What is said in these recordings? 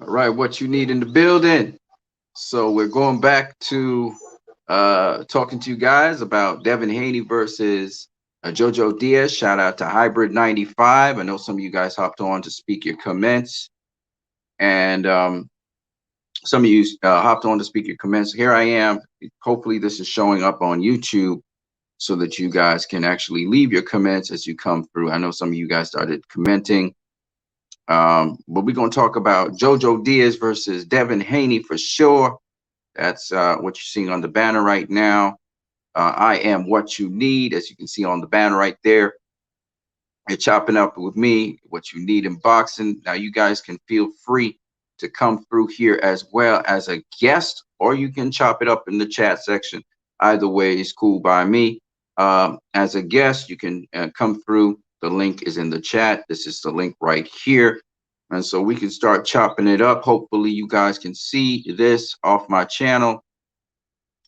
All right, what you need in the building. So we're going back to talking to you guys about Devin Haney versus Jojo Diaz. Shout out to Hybrid95. I know some of you guys hopped on to speak your comments, and some of you hopped on to speak your comments. Here I am. Hopefully, this is showing up on YouTube so that you guys can actually leave your comments as you come through. I know some of you guys started commenting. But we're going to talk about Jojo Diaz versus Devin Haney for sure. That's what you're seeing on the banner right now. I am what you need, as you can see on the banner right there. You're chopping up with me what you need in boxing. Now, you guys can feel free to come through here as well as a guest, or you can chop it up in the chat section. Either way is cool by me. As a guest, you can come through. The link is in the chat. This is the link right here. And so we can start chopping it up. Hopefully, you guys can see this off my channel.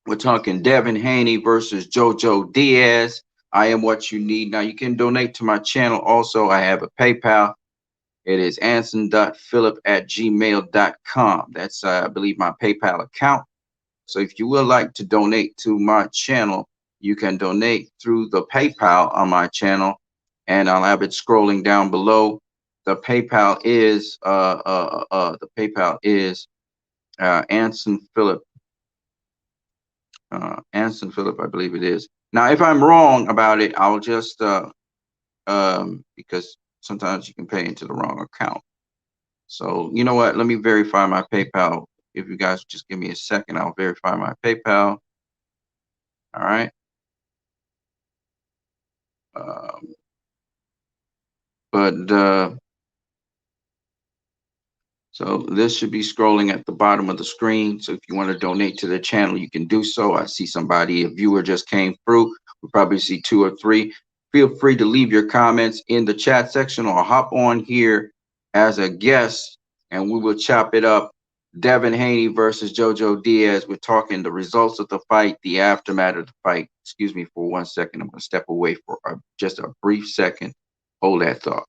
We're talking Devin Haney versus Jojo Diaz. I am what you need. Now, you can donate to my channel. Also, I have a PayPal. It is anson.philip@gmail.com. That's, I believe, my PayPal account. So if you would like to donate to my channel, you can donate through the PayPal on my channel, and I'll have it scrolling down below. The PayPal is Anson Philip. Anson Philip, I believe it is. Now, if I'm wrong about it, I'll just because sometimes you can pay into the wrong account. So you know what? Let me verify my PayPal. If you guys just give me a second, I'll verify my PayPal. All right. But so this should be scrolling at the bottom of the screen. So if you want to donate to the channel, you can do so. I see somebody, a viewer just came through. We probably see 2 or 3. Feel free to leave your comments in the chat section or hop on here as a guest and we will chop it up. Devin Haney versus Jojo Diaz. We're talking the results of the fight, the aftermath of the fight. Excuse me for 1 second. I'm going to step away for just a brief second. Hold that thought.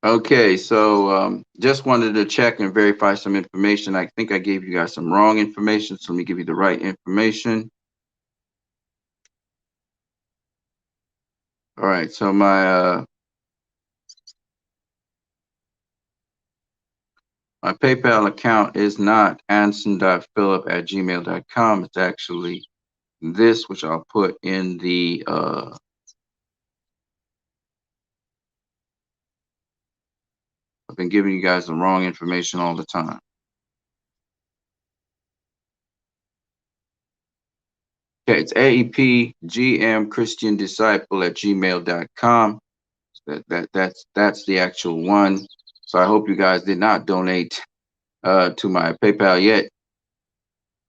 Okay, so just wanted to check and verify some information. I think I gave you guys some wrong information, so let me give you the right information. All right, so my PayPal account is not anson.philip@gmail.com. It's actually this, which I'll put in the I've been giving you guys the wrong information all the time. Okay, it's AEPGMChristianDisciple@gmail.com. That's the actual one. So I hope you guys did not donate to my PayPal yet.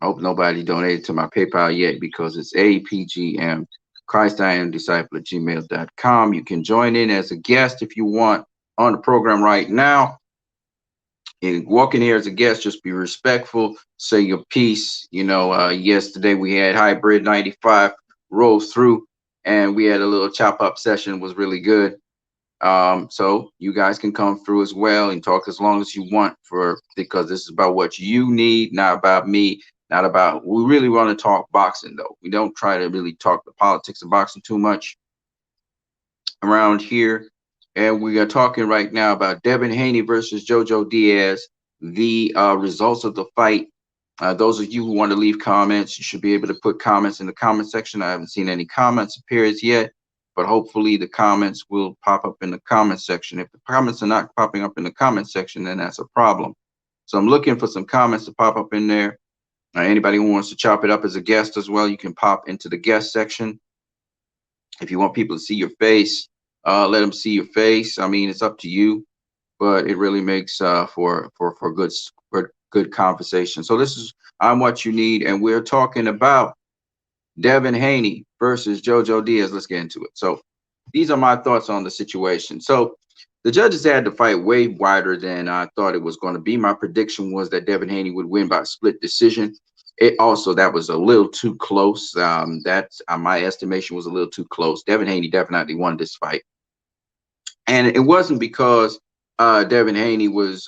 I hope nobody donated to my PayPal yet because it's AEPGM Christ I Am Disciple@gmail.com. You can join in as a guest if you want. on the program right now. And walk in here as a guest, just be respectful, say your piece. Yesterday we had Hybrid 95 roll through, and we had a little chop up session. It was really good. So you guys can come through as well and talk as long as you want, because this is about what you need, not about me, not about. We really want to talk boxing though. We don't try to really talk the politics of boxing too much around here. And we are talking right now about Devin Haney versus JoJo Diaz, the results of the fight. Those of you who want to leave comments, you should be able to put comments in the comment section. I haven't seen any comments appear as yet, but hopefully the comments will pop up in the comment section. If the comments are not popping up in the comment section, then that's a problem. So I'm looking for some comments to pop up in there. Anybody who wants to chop it up as a guest as well, you can pop into the guest section. If you want people to see your face, let them see your face. I mean, it's up to you, but it really makes for good conversation. So this is I'm What You Need, and we're talking about Devin Haney versus JoJo Diaz. Let's get into it. So these are my thoughts on the situation. So the judges had the fight way wider than I thought it was going to be. My prediction was that Devin Haney would win by split decision. That was a little too close. My estimation was a little too close. Devin Haney definitely won this fight, and it wasn't because Devin Haney was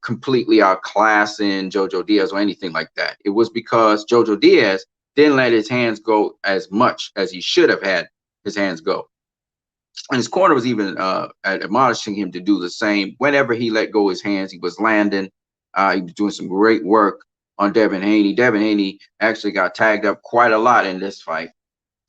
completely outclassing JoJo Diaz or anything like that. It was because JoJo Diaz didn't let his hands go as much as he should have had his hands go. And his corner was even admonishing him to do the same. Whenever he let go his hands, he was landing. He was doing some great work on Devin Haney. Devin Haney actually got tagged up quite a lot in this fight.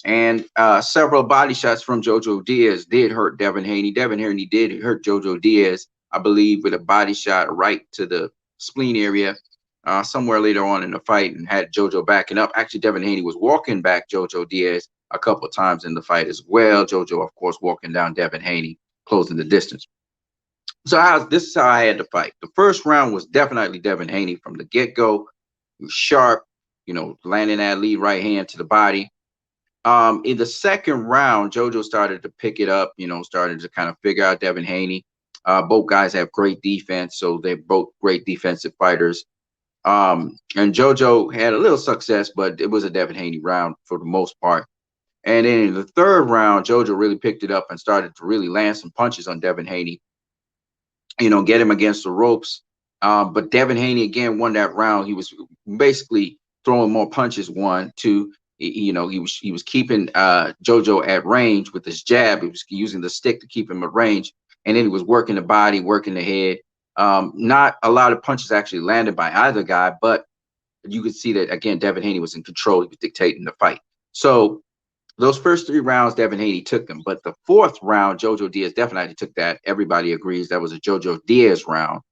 And several body shots from JoJo Diaz did hurt Devin Haney. Devin Haney did hurt JoJo Diaz, I believe, with a body shot right to the spleen area somewhere later on in the fight, and had JoJo backing up. Actually, Devin Haney was walking back JoJo Diaz a couple of times in the fight as well. JoJo, of course, walking down Devin Haney, closing the distance. So this is how I had to fight. The first round was definitely Devin Haney from the get-go. He was sharp, landing that lead right hand to the body. In the second round, JoJo started to pick it up, started to kind of figure out Devin Haney. Both guys have great defense, so they're both great defensive fighters. And JoJo had a little success, but it was a Devin Haney round for the most part. And then in the third round, JoJo really picked it up and started to really land some punches on Devin Haney, get him against the ropes. But Devin Haney again won that round. He was basically throwing more punches. 1, 2. He was keeping JoJo at range with his jab. He was using the stick to keep him at range, and then he was working the body, working the head. Not a lot of punches actually landed by either guy, but you could see that again, Devin Haney was in control. He was dictating the fight. So those first 3 rounds, Devin Haney took them, but the fourth round, JoJo Diaz definitely took that. Everybody agrees that was a JoJo Diaz round,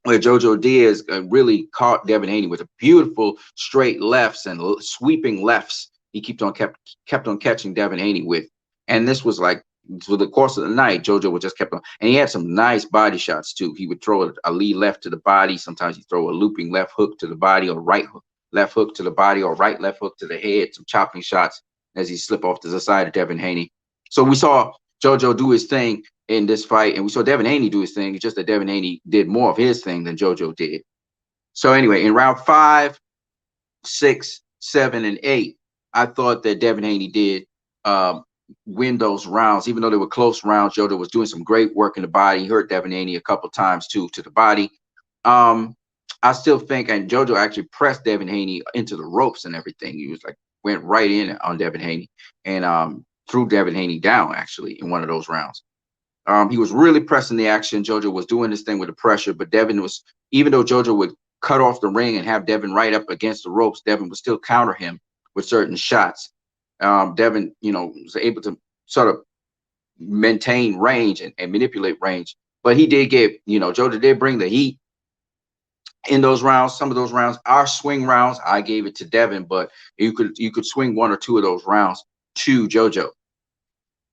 where JoJo Diaz really caught Devin Haney with a beautiful straight lefts and sweeping lefts. He kept on catching Devin Haney with, and this was like for the course of the night, JoJo would just kept on, and he had some nice body shots too. He would throw a lead left to the body. Sometimes he'd throw a looping left hook to the body, or right left hook to the body, or right left hook to the head. Some chopping shots as he slipped off to the side of Devin Haney. So we saw JoJo do his thing in this fight, and we saw Devin Haney do his thing. It's just that Devin Haney did more of his thing than JoJo did. So anyway, in round 5, 6, 7, and 8, I thought that Devin Haney did win those rounds, even though they were close rounds. JoJo was doing some great work in the body. He hurt Devin Haney a couple times too to the body. I still think, and JoJo actually pressed Devin Haney into the ropes and everything. He was like went right in on Devin Haney and threw Devin Haney down actually in one of those rounds. He was really pressing the action. JoJo was doing this thing with the pressure, but Devin was, even though JoJo would cut off the ring and have Devin right up against the ropes, Devin would still counter him with certain shots. Devin, was able to sort of maintain range and manipulate range, but he did get, JoJo did bring the heat in those rounds. Some of those rounds are swing rounds. I gave it to Devin, but you could swing 1 or 2 of those rounds to JoJo.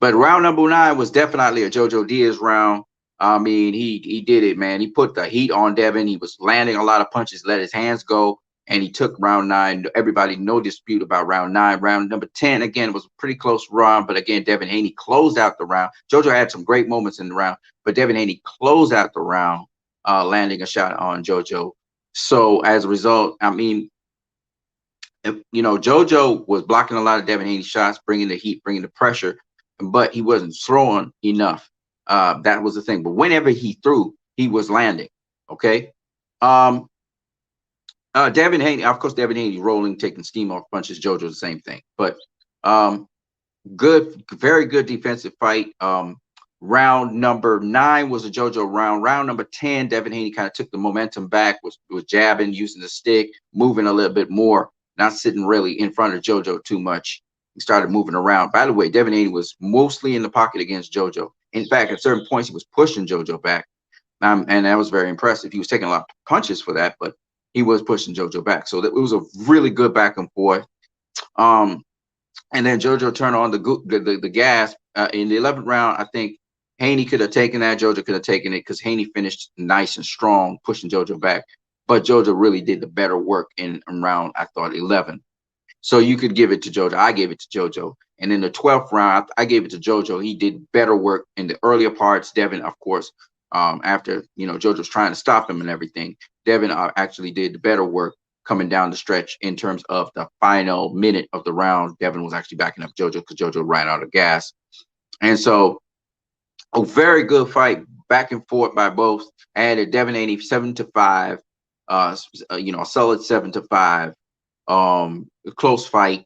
But round number 9 was definitely a JoJo Diaz round. I mean, he did it, man. He put the heat on Devin. He was landing a lot of punches, let his hands go. and he took round 9. Everybody, no dispute about round 9. Round number 10, again, was a pretty close round, but again, Devin Haney closed out the round. JoJo had some great moments in the round, but Devin Haney closed out the round, landing a shot on JoJo. So as a result, I mean, JoJo was blocking a lot of Devin Haney shots, bringing the heat, bringing the pressure, but he wasn't throwing enough. That was the thing. But whenever he threw, he was landing. Okay. Devin Haney, of course, Devin Haney rolling, taking steam off punches. JoJo the same thing. But good, very good defensive fight. Round number 9 was a JoJo round. Round number 10, Devin Haney kind of took the momentum back, was jabbing, using the stick, moving a little bit more, not sitting really in front of JoJo too much. He started moving around. By the way, Devin Haney was mostly in the pocket against JoJo. In fact, at certain points, he was pushing JoJo back. And that was very impressive. He was taking a lot of punches for that, but he was pushing JoJo back. So it was a really good back and forth. And then JoJo turned on the gas in the 11th round. I think Haney could have taken that. JoJo could have taken it because Haney finished nice and strong, pushing JoJo back. But JoJo really did the better work in round, I thought, 11. So you could give it to JoJo. I gave it to JoJo. And in the 12th round, I gave it to JoJo. He did better work in the earlier parts. Devin, of course, after JoJo was trying to stop him and everything, Devin actually did the better work coming down the stretch in terms of the final minute of the round. Devin was actually backing up JoJo because JoJo ran out of gas. And so a very good fight, back and forth by both. I had a Devin Haney 7-5, a solid 7-5, a close fight,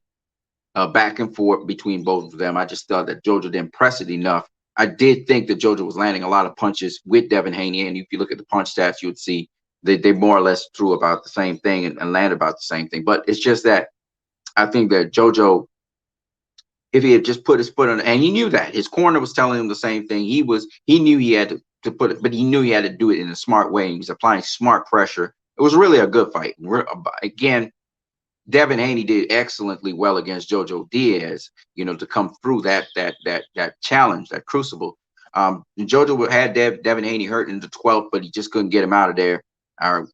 back and forth between both of them. I just thought that JoJo didn't press it enough. I did think that JoJo was landing a lot of punches with Devin Haney, and if you look at the punch stats, you would see they more or less threw about the same thing and landed about the same thing. But it's just that I think that JoJo, if he had just put his foot on, and he knew that his corner was telling him the same thing, he knew he had to put it, but he knew he had to do it in a smart way. He was applying smart pressure. It was really a good fight. Again, Devin Haney did excellently well against JoJo Diaz, to come through that challenge, that crucible. JoJo had Devin Haney hurt in the 12th, but he just couldn't get him out of there.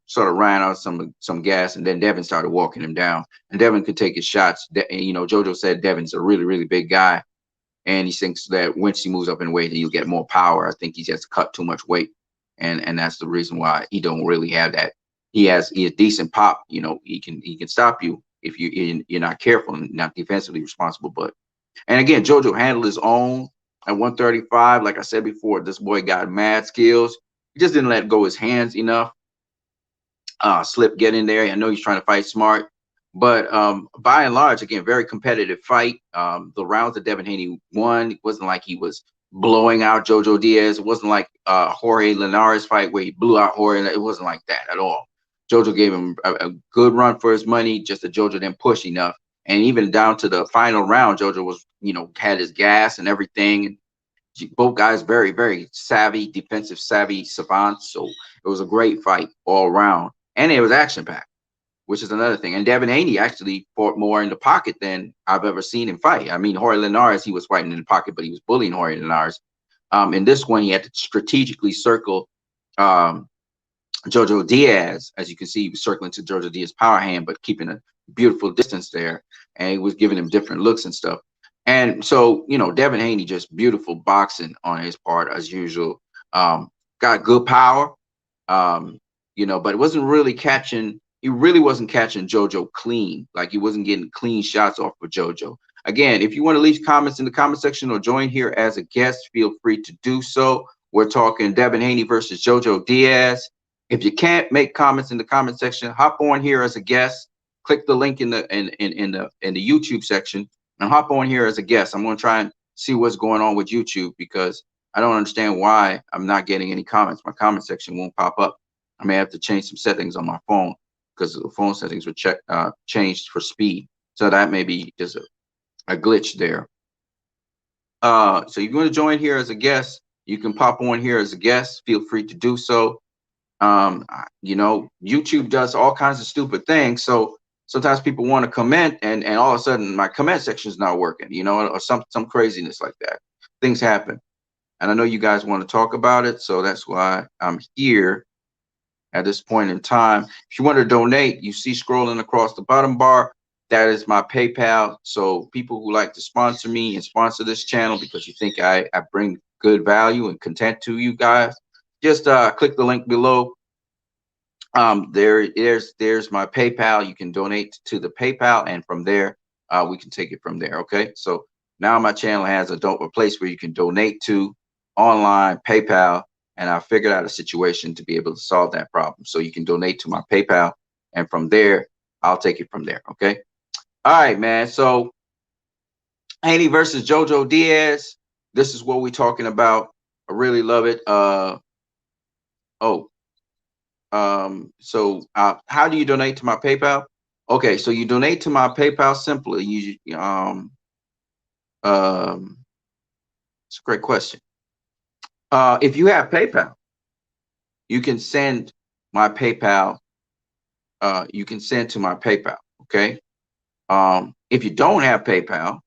Sort of ran out some gas, and then Devin started walking him down. And Devin could take his shots. JoJo said Devin's a really, really big guy, and he thinks that once he moves up in weight, he'll get more power. I think he just cut too much weight, and that's the reason why he don't really have that. He has decent pop. He can stop you if you're not careful and not defensively responsible. But and again, JoJo handled his own at 135. Like I said before, this boy got mad skills. He just didn't let go his hands enough. Slip get in there. I know he's trying to fight smart, but by and large, again, very competitive fight. The rounds that Devin Haney won, it wasn't like he was blowing out JoJo Diaz. It wasn't like Jorge Linares fight where he blew out Jorge. It wasn't like that at all. JoJo gave him a good run for his money, just that JoJo didn't push enough. And even down to the final round, JoJo was, had his gas and everything. Both guys very, very savvy, defensive savvy savants. So it was a great fight all around. And it was action-packed, which is another thing. And Devin Haney actually fought more in the pocket than I've ever seen him fight. I mean, Jorge Linares, he was fighting in the pocket, but he was bullying Jorge Linares. In this one, he had to strategically circle JoJo Diaz. As you can see, he was circling to JoJo Diaz's power hand, but keeping a beautiful distance there. And he was giving him different looks and stuff. And so, Devin Haney, just beautiful boxing on his part, as usual. Got good power. But it wasn't really catching. He really wasn't catching JoJo clean. Like he wasn't getting clean shots off of JoJo. Again, if you want to leave comments in the comment section or join here as a guest, feel free to do so. We're talking Devin Haney versus JoJo Diaz. If you can't make comments in the comment section, hop on here as a guest. Click the link in the YouTube section and hop on here as a guest. I'm going to try and see what's going on with YouTube because I don't understand why I'm not getting any comments. My comment section won't pop up. I may have to change some settings on my phone because the phone settings were changed for speed. So that may be just a glitch there. So if you want to join here as a guest, you can pop on here as a guest. Feel free to do so. YouTube does all kinds of stupid things. So sometimes people want to comment and all of a sudden my comment section is not working, or some craziness like that. Things happen. And I know you guys want to talk about it. So that's why I'm here. at this point in time. If you want to donate, you see scrolling across the bottom bar, that is my PayPal. So people who like to sponsor me and sponsor this channel because you think I bring good value and content to you guys, just click the link below. There's my PayPal. You can donate to the PayPal, and from there we can take it from there. Okay, so now my channel has a place where you can donate to online PayPal, and I figured out a situation to be able to solve that problem. So you can donate to my PayPal, and from there I'll take it from there. Okay, all right, man. So Haney versus JoJo Diaz, this is what we're talking about. I really love it. So how do you donate to my PayPal? Okay, so you donate to my PayPal simply. It's a great question. If you have PayPal, you can send my PayPal. You can send to my PayPal. Okay. If you don't have PayPal,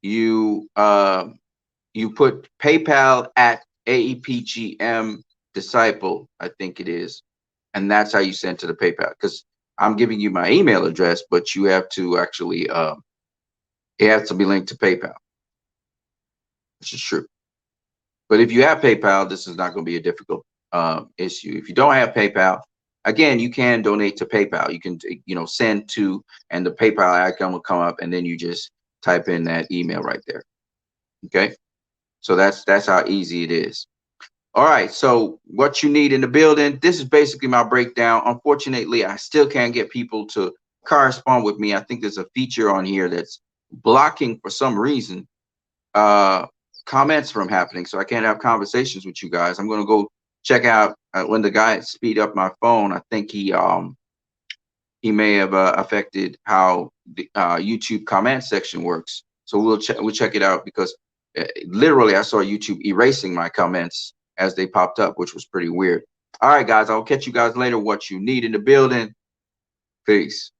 you put PayPal at AEPGM Disciple, I think it is, and that's how you send to the PayPal. Because I'm giving you my email address, but you have to actually it has to be linked to PayPal, which is true. But if you have PayPal, this is not going to be a difficult issue. If you don't have PayPal, again, you can donate to PayPal. You can send to, and the PayPal icon will come up, and then you just type in that email right there. Okay, so that's how easy it is. All right, so what you need in the building, this is basically my breakdown. Unfortunately, I still can't get people to correspond with me. I think there's a feature on here that's blocking, for some reason, comments from happening, so I can't have conversations with you guys. I'm going to go check out when the guy speed up my phone. I think he may have affected how the YouTube comment section works. So we'll check it out, because literally I saw YouTube erasing my comments as they popped up, which was pretty weird. All right, guys, I'll catch you guys later. What you need in the building. Peace.